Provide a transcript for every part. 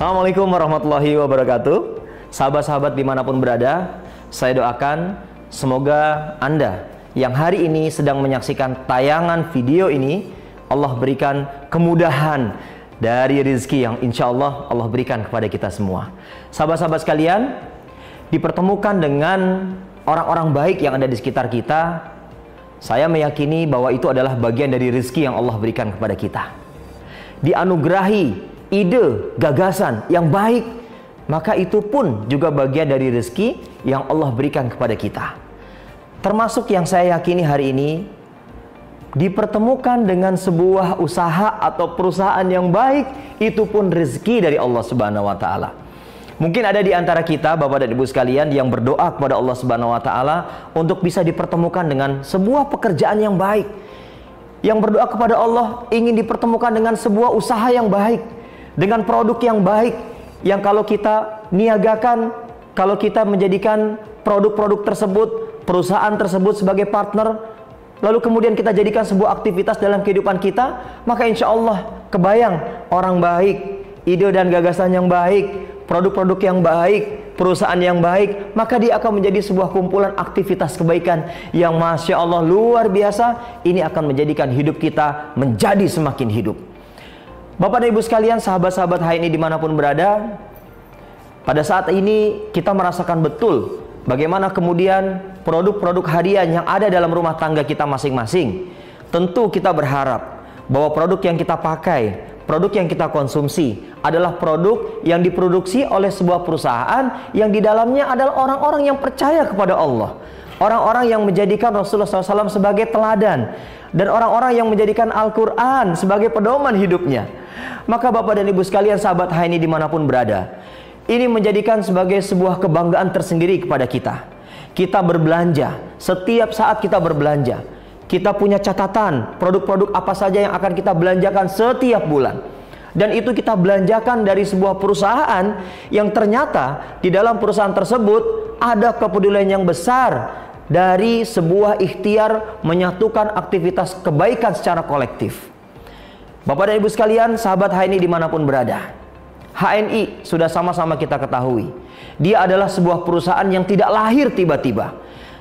Assalamualaikum warahmatullahi wabarakatuh. Sahabat-sahabat dimanapun berada, saya doakan semoga Anda yang hari ini sedang menyaksikan tayangan video ini, Allah berikan kemudahan dari rezeki yang insya Allah Allah berikan kepada kita semua. Sahabat-sahabat sekalian, dipertemukan dengan orang-orang baik yang ada di sekitar kita, saya meyakini bahwa itu adalah bagian dari rezeki yang Allah berikan kepada kita. Dianugerahi ide, gagasan yang baik, maka itu pun juga bagian dari rezeki yang Allah berikan kepada kita. Termasuk yang saya yakini hari ini, dipertemukan dengan sebuah usaha atau perusahaan yang baik, itu pun rezeki dari Allah Subhanahu wa Ta'ala. Mungkin ada di antara kita, Bapak dan Ibu sekalian, yang berdoa kepada Allah Subhanahu wa Ta'ala untuk bisa dipertemukan dengan sebuah pekerjaan yang baik, yang berdoa kepada Allah ingin dipertemukan dengan sebuah usaha yang baik, dengan produk yang baik, yang kalau kita niagakan, kalau kita menjadikan produk-produk tersebut, perusahaan tersebut sebagai partner, lalu kemudian kita jadikan sebuah aktivitas dalam kehidupan kita, maka insya Allah kebayang orang baik, ide dan gagasan yang baik, produk-produk yang baik, perusahaan yang baik, maka dia akan menjadi sebuah kumpulan aktivitas kebaikan yang Masya Allah luar biasa. Ini akan menjadikan hidup kita menjadi semakin hidup. Bapak dan Ibu sekalian, sahabat-sahabat HNI dimanapun berada, pada saat ini kita merasakan betul bagaimana kemudian produk-produk harian yang ada dalam rumah tangga kita masing-masing. Tentu kita berharap bahwa produk yang kita pakai, produk yang kita konsumsi adalah produk yang diproduksi oleh sebuah perusahaan yang di dalamnya adalah orang-orang yang percaya kepada Allah, orang-orang yang menjadikan Rasulullah SAW sebagai teladan, dan orang-orang yang menjadikan Al-Quran sebagai pedoman hidupnya. Maka Bapak dan Ibu sekalian, sahabat HNI dimanapun berada, ini menjadikan sebagai sebuah kebanggaan tersendiri kepada kita. Kita berbelanja, setiap saat kita berbelanja, kita punya catatan produk-produk apa saja yang akan kita belanjakan setiap bulan. Dan itu kita belanjakan dari sebuah perusahaan yang ternyata di dalam perusahaan tersebut ada kepedulian yang besar dari sebuah ikhtiar menyatukan aktivitas kebaikan secara kolektif. Bapak dan Ibu sekalian, sahabat HNI dimanapun berada, HNI sudah sama-sama kita ketahui, dia adalah sebuah perusahaan yang tidak lahir tiba-tiba.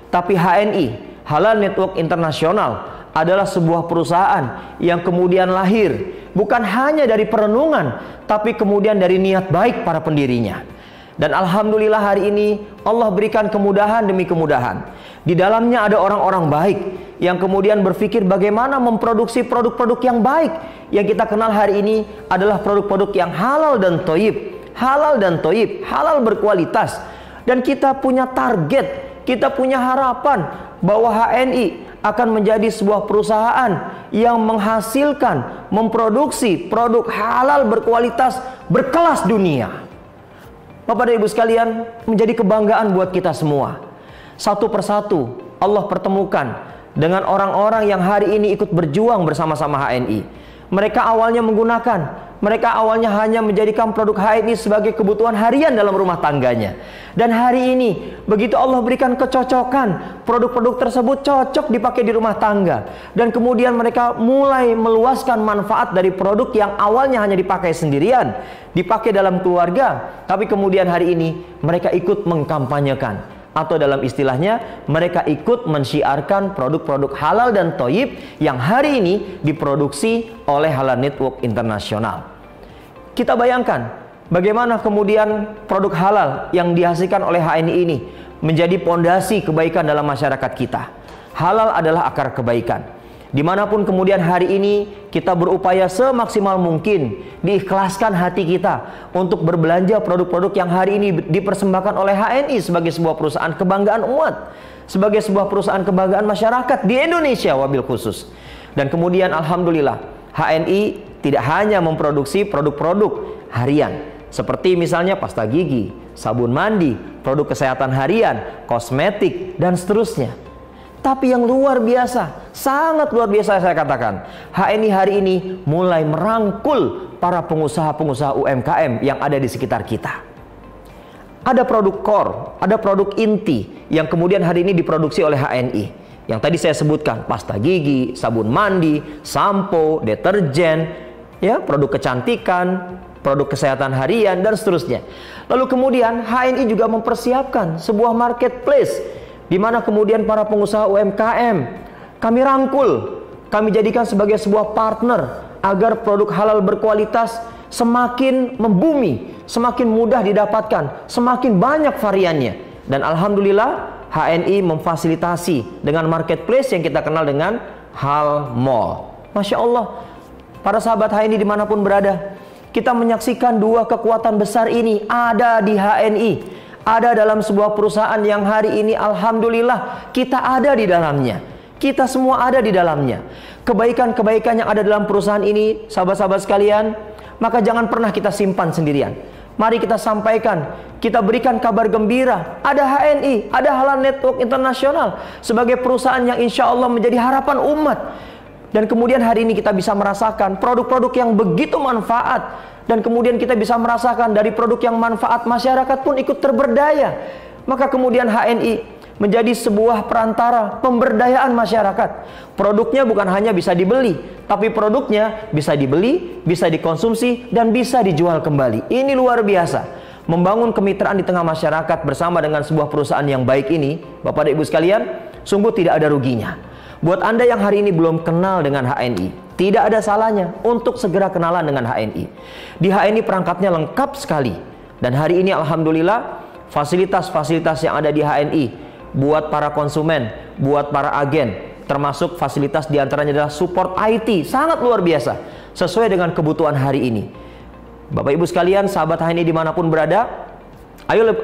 Tapi HNI, Halal Network International, adalah sebuah perusahaan yang kemudian lahir bukan hanya dari perenungan, tapi kemudian dari niat baik para pendirinya. Dan Alhamdulillah hari ini Allah berikan kemudahan demi kemudahan. Di dalamnya ada orang-orang baik yang kemudian berpikir bagaimana memproduksi produk-produk yang baik. Yang kita kenal hari ini adalah produk-produk yang halal dan thayyib, halal dan thayyib, halal berkualitas. Dan kita punya target, kita punya harapan bahwa HNI akan menjadi sebuah perusahaan yang menghasilkan, memproduksi produk halal berkualitas berkelas dunia. Bapak dan Ibu sekalian, menjadi kebanggaan buat kita semua. Satu persatu Allah pertemukan dengan orang-orang yang hari ini ikut berjuang bersama-sama HNI. Mereka awalnya awalnya hanya menjadikan produk HNI sebagai kebutuhan harian dalam rumah tangganya. Dan hari ini begitu Allah berikan kecocokan, produk-produk tersebut cocok dipakai di rumah tangga. Dan kemudian mereka mulai meluaskan manfaat dari produk yang awalnya hanya dipakai sendirian, dipakai dalam keluarga. Tapi kemudian hari ini mereka ikut mengkampanyekan, atau dalam istilahnya mereka ikut mensyiarkan produk-produk halal dan thayyib yang hari ini diproduksi oleh Halal Network International. Kita bayangkan bagaimana kemudian produk halal yang dihasilkan oleh HNI ini menjadi pondasi kebaikan dalam masyarakat kita. Halal adalah akar kebaikan. Dimanapun kemudian hari ini kita berupaya semaksimal mungkin diikhlaskan hati kita untuk berbelanja produk-produk yang hari ini dipersembahkan oleh HNI sebagai sebuah perusahaan kebanggaan umat, sebagai sebuah perusahaan kebanggaan masyarakat di Indonesia wabil khusus. Dan kemudian Alhamdulillah HNI tidak hanya memproduksi produk-produk harian seperti misalnya pasta gigi, sabun mandi, produk kesehatan harian, kosmetik, dan seterusnya. Tapi yang luar biasa, sangat luar biasa saya katakan, HNI hari ini mulai merangkul para pengusaha-pengusaha UMKM yang ada di sekitar kita. Ada produk core, ada produk inti yang kemudian hari ini diproduksi oleh HNI. Yang tadi saya sebutkan, pasta gigi, sabun mandi, sampo, deterjen, ya, produk kecantikan, produk kesehatan harian, dan seterusnya. Lalu kemudian HNI juga mempersiapkan sebuah marketplace di mana kemudian para pengusaha UMKM kami rangkul, kami jadikan sebagai sebuah partner agar produk halal berkualitas semakin membumi, semakin mudah didapatkan, semakin banyak variannya. Dan alhamdulillah HNI memfasilitasi dengan marketplace yang kita kenal dengan Hal Mall. Masya Allah, para sahabat HNI dimanapun berada, kita menyaksikan dua kekuatan besar ini ada di HNI, ada dalam sebuah perusahaan yang hari ini alhamdulillah kita ada di dalamnya. Kita semua ada di dalamnya. Kebaikan-kebaikan yang ada dalam perusahaan ini, sahabat-sahabat sekalian, maka jangan pernah kita simpan sendirian. Mari kita sampaikan, kita berikan kabar gembira. Ada HNI, ada Halal Network Internasional sebagai perusahaan yang insya Allah menjadi harapan umat. Dan kemudian hari ini kita bisa merasakan produk-produk yang begitu manfaat. Dan kemudian kita bisa merasakan dari produk yang manfaat, masyarakat pun ikut terberdaya. Maka kemudian HNI menjadi sebuah perantara pemberdayaan masyarakat. Produknya bukan hanya bisa dibeli, tapi produknya bisa dibeli, bisa dikonsumsi, dan bisa dijual kembali. Ini luar biasa. Membangun kemitraan di tengah masyarakat bersama dengan sebuah perusahaan yang baik ini, Bapak dan Ibu sekalian, sungguh tidak ada ruginya. Buat Anda yang hari ini belum kenal dengan HNI, tidak ada salahnya untuk segera kenalan dengan HNI. Di HNI perangkatnya lengkap sekali. Dan hari ini alhamdulillah fasilitas-fasilitas yang ada di HNI buat para konsumen, buat para agen, termasuk fasilitas diantaranya adalah support IT, sangat luar biasa, sesuai dengan kebutuhan hari ini. Bapak Ibu sekalian, sahabat HNI dimanapun berada,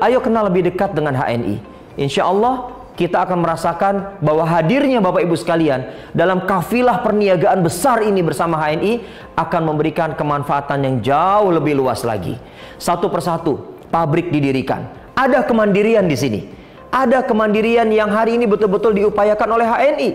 ayo kenal lebih dekat dengan HNI. Insya Allah kita akan merasakan bahwa hadirnya Bapak Ibu sekalian dalam kafilah perniagaan besar ini bersama HNI akan memberikan kemanfaatan yang jauh lebih luas lagi. Satu persatu pabrik didirikan. Ada kemandirian di sini. Ada kemandirian yang hari ini betul-betul diupayakan oleh HNI.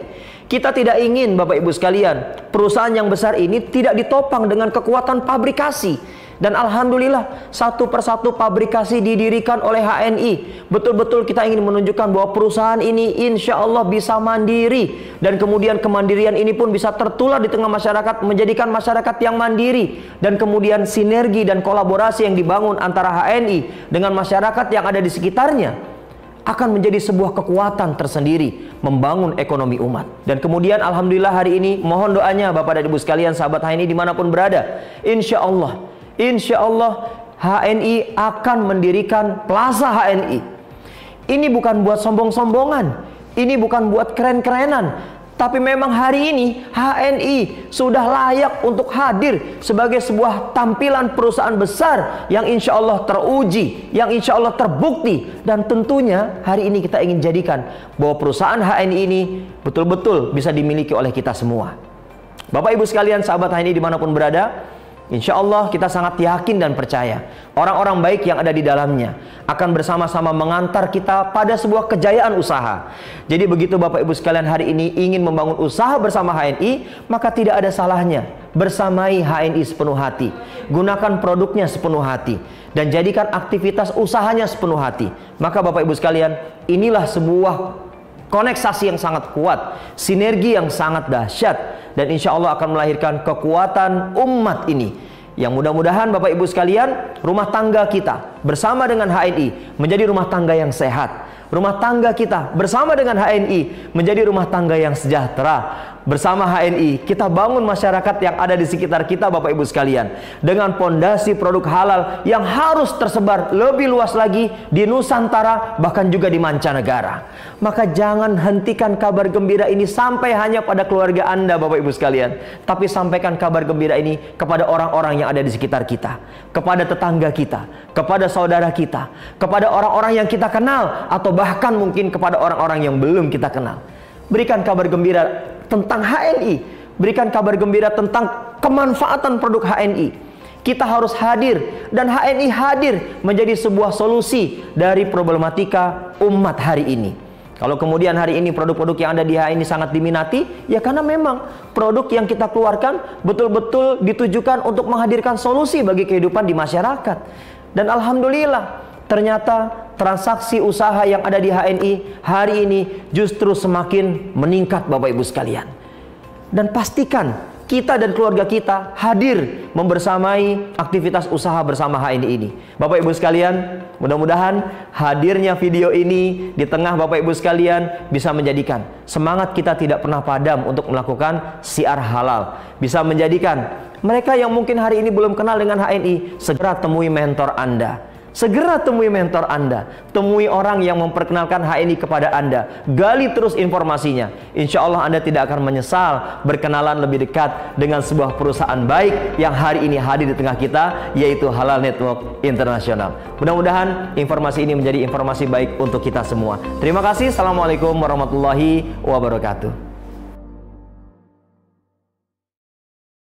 Kita tidak ingin Bapak Ibu sekalian perusahaan yang besar ini tidak ditopang dengan kekuatan pabrikasi. Dan alhamdulillah satu persatu pabrikasi didirikan oleh HNI. Betul-betul kita ingin menunjukkan bahwa perusahaan ini insya Allah bisa mandiri. Dan kemudian kemandirian ini pun bisa tertular di tengah masyarakat, menjadikan masyarakat yang mandiri. Dan kemudian sinergi dan kolaborasi yang dibangun antara HNI dengan masyarakat yang ada di sekitarnya akan menjadi sebuah kekuatan tersendiri membangun ekonomi umat. Dan kemudian alhamdulillah hari ini mohon doanya Bapak dan Ibu sekalian, sahabat HNI dimanapun berada, insya Allah HNI akan mendirikan Plaza HNI. Ini bukan buat sombong-sombongan, ini bukan buat keren-kerenan, tapi memang hari ini HNI sudah layak untuk hadir sebagai sebuah tampilan perusahaan besar yang insya Allah teruji, yang insya Allah terbukti. Dan tentunya hari ini kita ingin jadikan bahwa perusahaan HNI ini betul-betul bisa dimiliki oleh kita semua. Bapak Ibu sekalian, sahabat HNI dimanapun berada, insya Allah kita sangat yakin dan percaya orang-orang baik yang ada di dalamnya akan bersama-sama mengantar kita pada sebuah kejayaan usaha. Jadi begitu Bapak Ibu sekalian hari ini ingin membangun usaha bersama HNI, maka tidak ada salahnya bersamai HNI sepenuh hati. Gunakan produknya sepenuh hati dan jadikan aktivitas usahanya sepenuh hati. Maka Bapak Ibu sekalian, inilah sebuah koneksasi yang sangat kuat, sinergi yang sangat dahsyat, dan insya Allah akan melahirkan kekuatan umat ini. Yang mudah-mudahan Bapak Ibu sekalian, rumah tangga kita bersama dengan HNI menjadi rumah tangga yang sehat. Rumah tangga kita bersama dengan HNI menjadi rumah tangga yang sejahtera. Bersama HNI kita bangun masyarakat yang ada di sekitar kita Bapak Ibu sekalian, dengan pondasi produk halal yang harus tersebar lebih luas lagi di Nusantara, bahkan juga di mancanegara. Maka jangan hentikan kabar gembira ini sampai hanya pada keluarga Anda Bapak Ibu sekalian, tapi sampaikan kabar gembira ini kepada orang-orang yang ada di sekitar kita, kepada tetangga kita, kepada saudara kita, kepada orang-orang yang kita kenal, atau bahkan mungkin kepada orang-orang yang belum kita kenal. Berikan kabar gembira tentang HNI, berikan kabar gembira tentang kemanfaatan produk HNI. Kita harus hadir, dan HNI hadir menjadi sebuah solusi dari problematika umat hari ini. Kalau kemudian hari ini produk-produk yang ada di HNI sangat diminati, ya karena memang produk yang kita keluarkan betul-betul ditujukan untuk menghadirkan solusi bagi kehidupan di masyarakat. Dan alhamdulillah ternyata transaksi usaha yang ada di HNI hari ini justru semakin meningkat Bapak Ibu sekalian. Dan pastikan kita dan keluarga kita hadir membersamai aktivitas usaha bersama HNI ini. Bapak Ibu sekalian, mudah-mudahan hadirnya video ini di tengah Bapak Ibu sekalian bisa menjadikan semangat kita tidak pernah padam untuk melakukan syiar halal. Bisa menjadikan mereka yang mungkin hari ini belum kenal dengan HNI, segera temui mentor Anda. Segera temui mentor Anda, temui orang yang memperkenalkan HNI kepada Anda, gali terus informasinya. Insya Allah Anda tidak akan menyesal berkenalan lebih dekat dengan sebuah perusahaan baik yang hari ini hadir di tengah kita, yaitu Halal Network Internasional. Mudah-mudahan informasi ini menjadi informasi baik untuk kita semua. Terima kasih. Assalamualaikum warahmatullahi wabarakatuh.